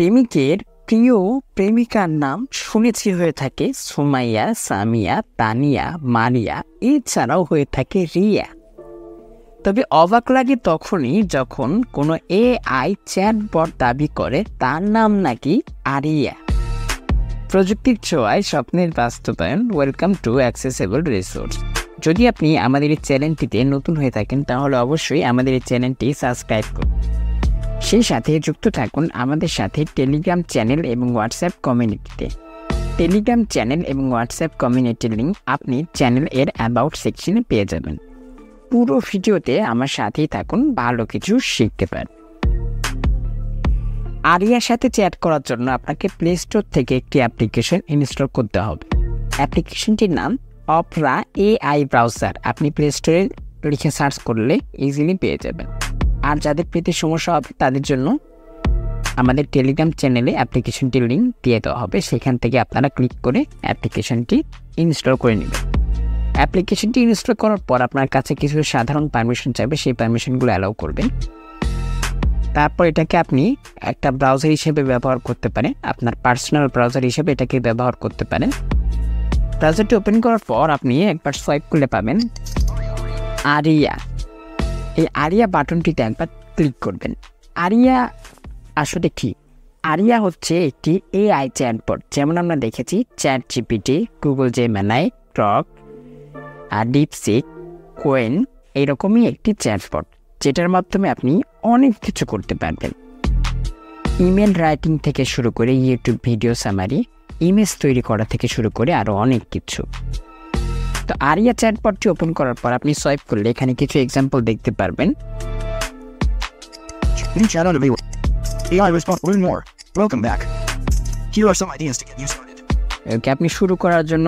প্রেমিকের প্রিয় প্রেমিকার নাম শুনেছি হয়ে থাকে সুমাইয়া, সামিয়া, তানিয়া, মারিয়া, এছাড়াও হয়ে থাকে রিয়া। তবে অবাক লাগে তখনই যখন কোনো এআই চ্যাটবট দাবি করে তার নাম নাকি আরিয়া। প্রযুক্তির ছোঁয়ায় স্বপ্নের বাস্তবায়ন। Welcome to accessible resource. যদি আপনি আমাদের এই চ্যানেলটিতে নতুন হয়ে থাকেন তাহলে অবশ্যই আমাদের এই চ্যানেলটি সাবস্ক্রাইব করুন। সেই সাথে যুক্ত থাকুন আমাদের সাথে টেলিগ্রাম চ্যানেল এবং হোয়াটসঅ্যাপ কমিউনিটিতে। টেলিগ্রাম চ্যানেল এবং হোয়াটসঅ্যাপ কমিউনিটির লিঙ্ক আপনি চ্যানেল এর অ্যাবাউট সেকশনে পেয়ে যাবেন। পুরো ভিডিওতে আমার সাথেই থাকুন, ভালো কিছু শিখতে পারেন। আরিয়ার সাথে চ্যাট করার জন্য আপনাকে প্লে স্টোর থেকে একটি অ্যাপ্লিকেশন ইনস্টল করতে হবে। অ্যাপ্লিকেশনটির নাম অপরা এআই ব্রাউজার। আপনি প্লে স্টোরে লিখে সার্চ করলে ইজিলি পেয়ে যাবেন। আর যাদের পেতে সমস্যা হবে তাদের জন্য আমাদের টেলিগ্রাম চ্যানেলে অ্যাপ্লিকেশনটির লিঙ্ক দিয়ে দেওয়া হবে, সেখান থেকে আপনারা ক্লিক করে অ্যাপ্লিকেশনটি ইনস্টল করে নেবেন। অ্যাপ্লিকেশনটি ইনস্টল করার পর আপনার কাছে কিছু সাধারণ পারমিশন চাইবে, সেই পারমিশনগুলো অ্যালাউ করবেন। তারপর এটাকে আপনি একটা ব্রাউজার হিসেবে ব্যবহার করতে পারেন, আপনার পার্সোনাল ব্রাউজার হিসেবে এটাকে ব্যবহার করতে পারেন। ব্রাউজারটি ওপেন করার পর আপনি একবার সোয়াইপ করলে পাবেন আরিয়া। এই আরিয়া বাটনটিতে একবার ক্লিক করবেন। আরিয়া আসলে কি? আরিয়া হচ্ছে একটি এআই চ্যাটবট। যেমন আমরা দেখেছি ChatGPT, Google Gemini, Grok, DeepSeek, Qwen, এইরকমই একটি চ্যাটবট, যেটার মাধ্যমে আপনি অনেক কিছু করতে পারবেন। ইমেল রাইটিং থেকে শুরু করে ইউটিউব ভিডিও সামারি, ইমেজ তৈরি করা থেকে শুরু করে আরও অনেক কিছু। তো আরিয়া চ্যাটবটটি ওপেন করার পর আপনি সোয়াইপ করলে এখানে কিছু এক্সাম্পল দেখতে পারবেন। আপনি শুরু করার জন্য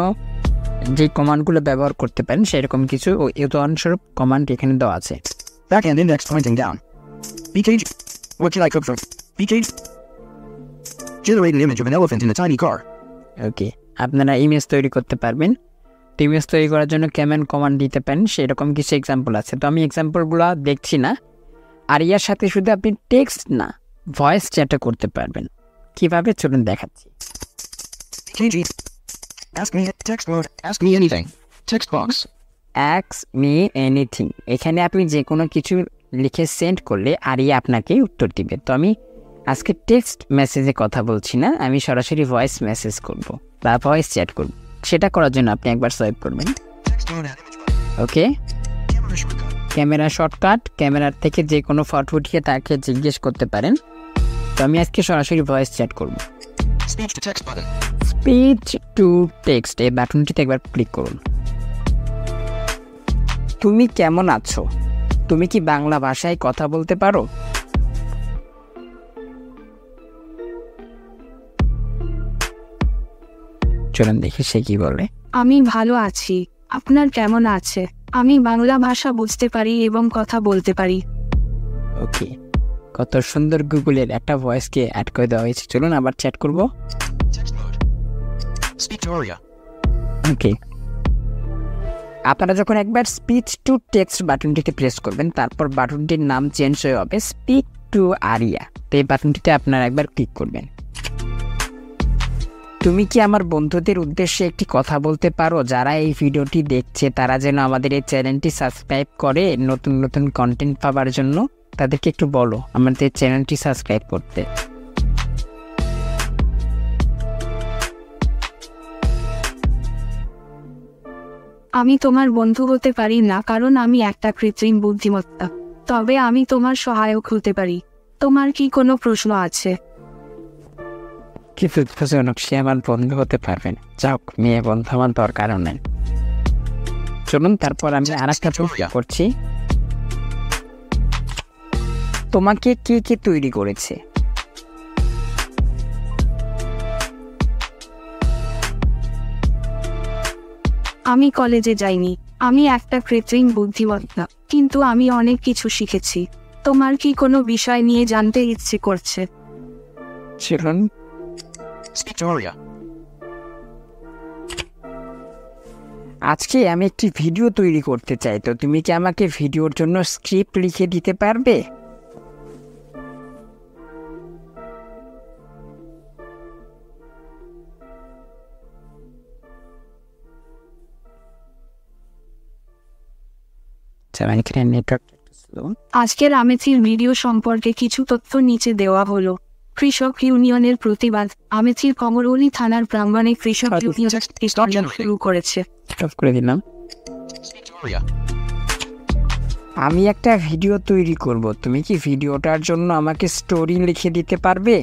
যে কমান্ডগুলো ব্যবহার করতে পারেন সেরকম কিছু উদাহরণস্বরূপ কমান্ড এখানে দেওয়া আছে। Backend index pointing down. BKG. What can I cook from? BKG. Generate an image of an elephant in a tiny car. ওকে, আপনারা ইমেজ তৈরি করতে পারবেন। ইমেজ তৈরি করার জন্য কেমন কমান্ড দিতে পারেন সেরকম কিছু এক্সাম্পল আছে। তো আমি এক্সাম্পলগুলো দেখছি না। আর ইয়ার সাথে শুধু আপনি টেক্সট না, ভয়েস চ্যাটও করতে পারবেন। কিভাবে চলুন দেখাচ্ছি। BKG. Ask me text mode. Ask me anything. Text box. Ask me anything. এখানে আপনি যে কোনো কিছু লিখে সেন্ড করলে আরিয়া আপনাকে উত্তর দিবে। তো আমি আজকে টেক্সট মেসেজে কথা বলছি না, আমি সরাসরি ভয়েস মেসেজ করব বা ভয়েস চ্যাট করব। সেটা করার জন্য আপনি একবার সোয়াইপ করবেন। ওকে, ক্যামেরা শর্টকাট, ক্যামেরার থেকে যে কোনো ফটো উঠিয়ে তাকে জিজ্ঞেস করতে পারেন। তো আমি আজকে সরাসরি ভয়েস চ্যাট করব। Speech to text button. Speech to text এই বাটনটিতে একবার ক্লিক করুন। তুমি কেমন আছো? তুমি কি বাংলা ভাষায় কথা বলতে পারো? চলুন দেখি সে কি বলে। আমি ভালো আছি, আপনার কেমন আছে? আমি বাংলা ভাষা বুঝতে পারি এবং কথা বলতে পারি। ওকে, কত সুন্দর গুগলের একটা ভয়েসকে অ্যাড করে দেওয়া হয়েছে। চলুন আবার চ্যাট করব। Text mode. Speak to Aria. ওকে, আপনারা যখন একবার স্পিচ টু টেক্সট বাটনটিতে প্রেস করবেন তারপর বাটনটির নাম চেঞ্জ হয়ে হবে স্পিক টু আরিয়া। তো এই বাটনটিতে আপনারা একবার ক্লিক করবেন। তুমি কি আমার বন্ধুদের উদ্দেশ্যে একটি কথা বলতে পারো? যারা এই ভিডিওটি দেখছে তারা যেন আমাদের এই চ্যানেলটি সাবস্ক্রাইব করে নতুন নতুন কন্টেন্ট পাওয়ার জন্য। তাদেরকে একটু বলো আমাদের চ্যানেলটি সাবস্ক্রাইব করতে। আমি তোমার বন্ধু হতে পারি না কারণ আমি একটা কৃত্রিম বুদ্ধিমত্তা, তবে আমি তোমার সহায়ক হতে পারি। তোমার কি কোনো প্রশ্ন আছে? কি দুঃখজনক, সে আমার বন্ধু হতে পারবেন। যাক, মেয়ে বন্ধু আমার দরকারও নেই। চলুন তারপর আমি আর একটা প্রশ্ন করছি। তোমাকে কে কে তৈরি করেছে? আমি কলেজে যাইনি, আমি একটা কৃত্রিম বুদ্ধিমত্তা, কিন্তু আমি অনেক কিছু শিখেছি। তোমার কি কোনো বিষয় নিয়ে জানতে ইচ্ছে করছে? চলুন। Speak to Aria. আজকে আমি একটি ভিডিও তৈরি করতে চাই, তো তুমি কি আমাকে ভিডিওর জন্য স্ক্রিপ্ট লিখে দিতে পারবে? এখানে নেটওয়ার্ক স্লো। আজকের আমেথির ভিডিও সম্পর্কে কিছু তথ্য নিচে দেওয়া হলো। কৃষক ইউনিয়নের প্রতিবাদ। আমেথির কমরৌলি থানার প্রাঙ্গণে কৃষক ইউনিয়ন শুরু করেছে। স্টপ করে দিলাম। আমি একটা ভিডিও তৈরি করব, তুমি কি ভিডিওটার জন্য আমাকে স্টোরি লিখে দিতে পারবে?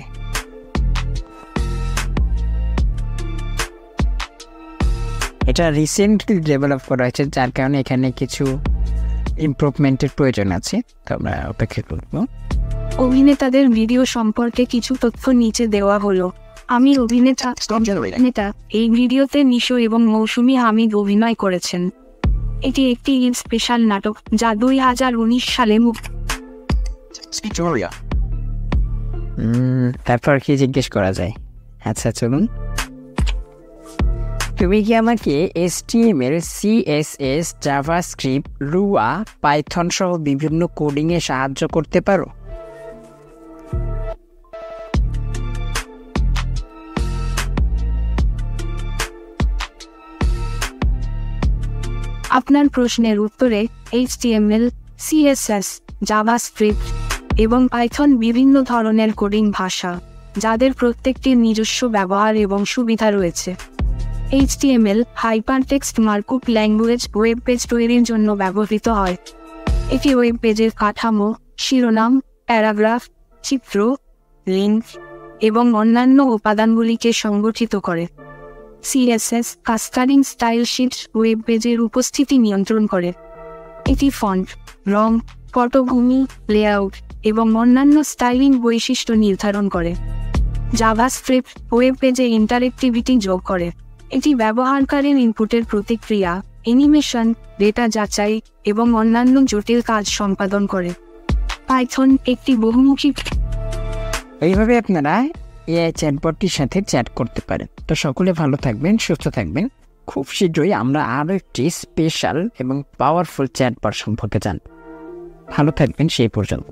এটা রিসেন্টলি ডেভেলপ করা হয়েছে, যার কারণে এখানে কিছু ইমপ্রুভমেন্টের প্রয়োজন আছে, তো আমরা অপেক্ষা করব। অভিনেতাদের ভিডিও সম্পর্কে কিছু তথ্য নিচে দেওয়া হলো। আমি অভিনেতা। এই ভিডিওতে নিশো এবং মৌসুমী হামিদ অভিনয় করেছেন। এটি একটি ঈদ স্পেশাল নাটক যা 2019 সালে তারপর কি জিজ্ঞেস করা যায়? আচ্ছা চলুন, তুমি কি আমাকে HTML, CSS, জাভাস্ক্রিপ্ট, লুয়া, পাইথন সহ বিভিন্ন কোডিংয়ে সাহায্য করতে পারো? আপনার প্রশ্নের উত্তরে HTML, CSS, জাভাস্ক্রিপ্ট এবং পাইথন বিভিন্ন ধরনের কোডিং ভাষা, যাদের প্রত্যেকটির নিজস্ব ব্যবহার এবং সুবিধা রয়েছে। HTML hypertext markup language web page তৈরির জন্য ব্যবহৃত হয়। এটি ওয়েব পেজের কাঠামো, শিরোনাম, প্যারাগ্রাফ, চিত্র, লিঙ্ক এবং অন্যান্য উপাদানগুলিকে সংগঠিত করে। CSS কাস্কাডিং স্টাইল শিট ওয়েব পেজের উপস্থিতি নিয়ন্ত্রণ করে। এটি ফন্ট, রং, পটভূমি, লেআউট এবং অন্যান্য স্টাইলিং বৈশিষ্ট্য নির্ধারণ করে। জাভাস্ক্রিপ্ট ওয়েব পেজে ইন্টারেক্টিভিটি যোগ করে। এটি ব্যবহারকারীর ইনপুটের প্রতিক্রিয়া, অ্যানিমেশন, ডেটা যাচাই এবং অন্যান্য জটিল কাজ সম্পাদন করে। পাইথন একটি বহুমুখী। এইভাবে আপনারা AI চ্যাটবটটির সাথে চ্যাট করতে পারেন। তো সকলে ভালো থাকবেন, সুস্থ থাকবেন। খুব শীঘ্রই আমরা আরও একটি স্পেশাল এবং পাওয়ারফুল চ্যাটবট সম্পর্কে জানব। ভালো থাকবেন সেই পর্যন্ত।